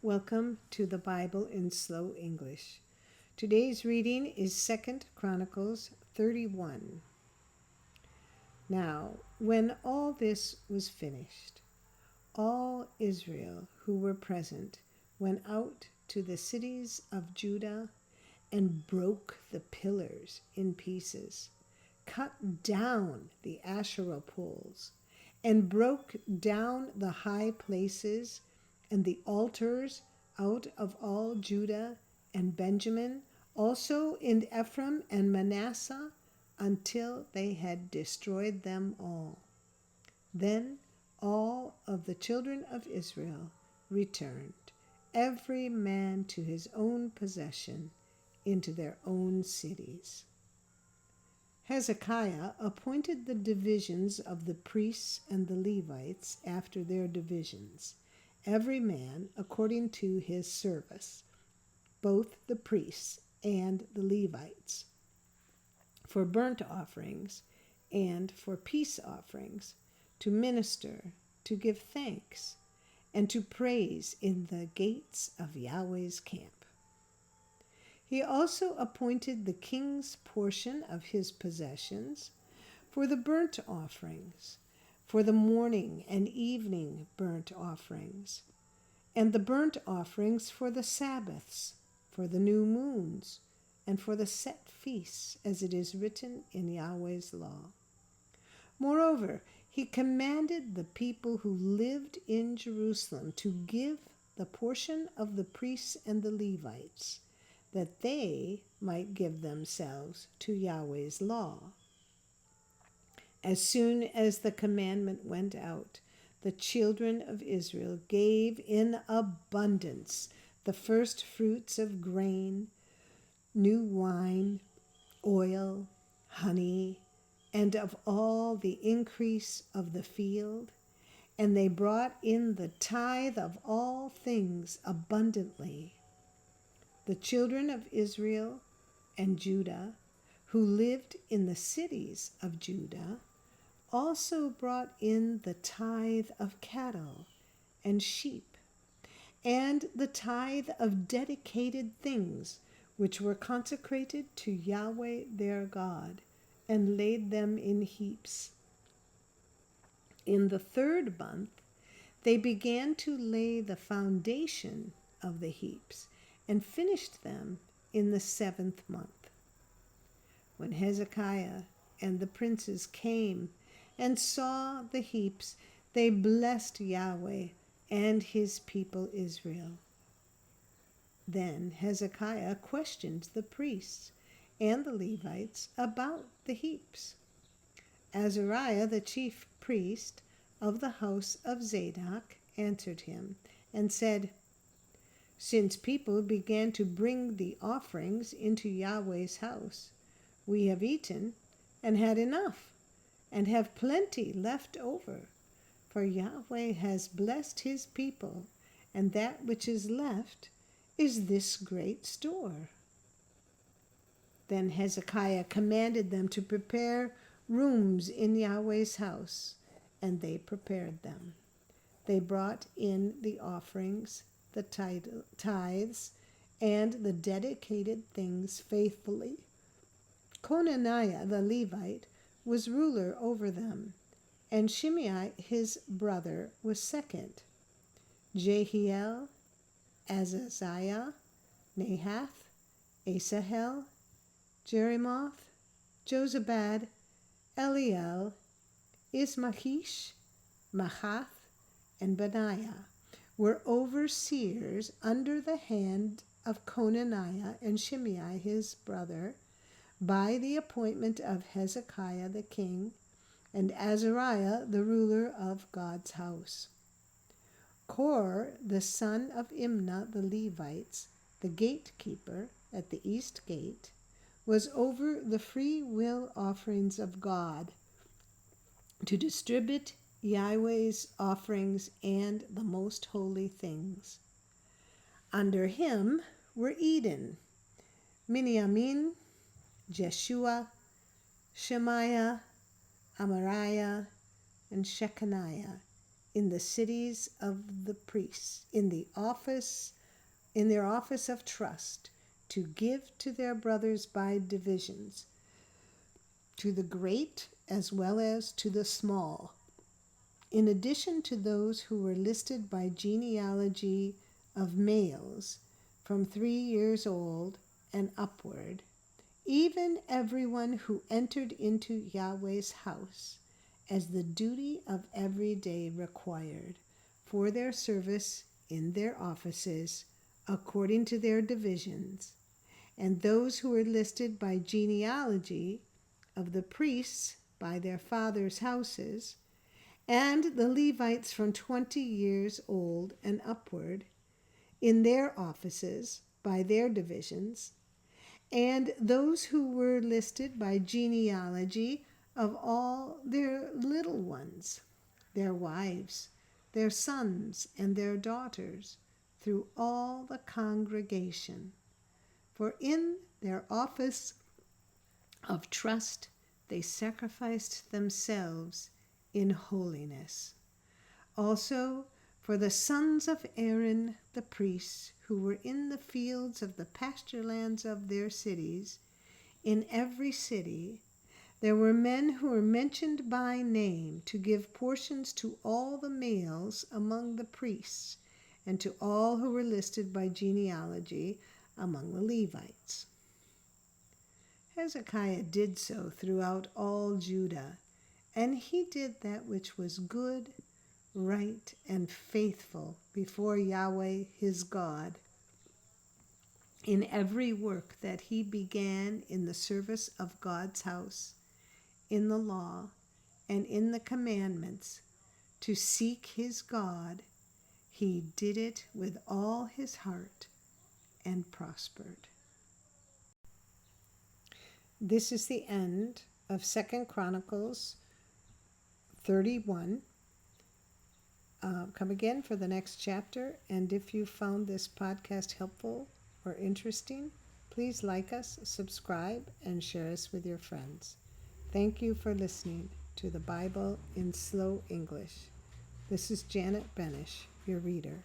Welcome to the Bible in Slow English. Today's reading is 2 Chronicles 31. Now, when all this was finished, all Israel who were present went out to the cities of Judah and broke the pillars in pieces, cut down the Asherah poles, and broke down the high places and the altars out of all Judah and Benjamin, also in Ephraim and Manasseh, until they had destroyed them all. Then all of the children of Israel returned, every man to his own possession, into their own cities. Hezekiah appointed the divisions of the priests and the Levites after their divisions, every man according to his service, both the priests and the Levites, for burnt offerings and for peace offerings, to minister, to give thanks, and to praise in the gates of Yahweh's camp. He also appointed the king's portion of his possessions for the burnt offerings, for the morning and evening burnt offerings, and the burnt offerings for the Sabbaths, for the new moons, and for the set feasts, as it is written in Yahweh's law. Moreover, he commanded the people who lived in Jerusalem to give the portion of the priests and the Levites, that they might give themselves to Yahweh's law. As soon as the commandment went out, the children of Israel gave in abundance the first fruits of grain, new wine, oil, honey, and of all the increase of the field, and they brought in the tithe of all things abundantly. The children of Israel and Judah, who lived in the cities of Judah, also brought in the tithe of cattle and sheep, and the tithe of dedicated things which were consecrated to Yahweh their God, and laid them in heaps. In the 3rd month, they began to lay the foundation of the heaps, and finished them in the 7th month. When Hezekiah and the princes came and saw the heaps, they blessed Yahweh and his people Israel. Then Hezekiah questioned the priests and the Levites about the heaps. Azariah, the chief priest of the house of Zadok, answered him and said, "Since people began to bring the offerings into Yahweh's house, we have eaten and had enough, and have plenty left over. For Yahweh has blessed his people, and that which is left is this great store." Then Hezekiah commanded them to prepare rooms in Yahweh's house, and they prepared them. They brought in the offerings, the tithes, and the dedicated things faithfully. Conaniah the Levite was ruler over them, and Shimei his brother was second. Jehiel, Azaziah, Nahath, Asahel, Jerimoth, Jozabad, Eliel, Ismahish, Mahath, and Benaiah were overseers under the hand of Conaniah and Shimei his brother, by the appointment of Hezekiah the king, and Azariah the ruler of God's house. Kor, the son of Imnah the Levites, the gatekeeper at the east gate, was over the free will offerings of God, to distribute Yahweh's offerings and the most holy things. Under him were Eden, Miniamin, Jeshua, Shemaiah, Amariah, and Shechaniah, in the cities of the priests, in their office of trust, to give to their brothers by divisions, to the great as well as to the small, in addition to those who were listed by genealogy of males from 3 years old and upward, even everyone who entered into Yahweh's house, as the duty of every day required, for their service in their offices, according to their divisions, and those who were listed by genealogy of the priests by their fathers' houses, and the Levites from 20 years old and upward, in their offices by their divisions, and those who were listed by genealogy of all their little ones, their wives, their sons, and their daughters, through all the congregation. For in their office of trust they sacrificed themselves in holiness. Also, for the sons of Aaron the priests, who were in the fields of the pasture lands of their cities, in every city, there were men who were mentioned by name to give portions to all the males among the priests, and to all who were listed by genealogy among the Levites. Hezekiah did so throughout all Judah, and he did that which was good, right, and faithful before Yahweh his God, in every work that he began in the service of God's house, in the law, and in the commandments, to seek his God. He did it with all his heart and prospered. This is the end of 2 Chronicles 31. Come again for the next chapter, and if you found this podcast helpful or interesting, please like us, subscribe, and share us with your friends. Thank you for listening to the Bible in Slow English. This is Janet Benish, your reader.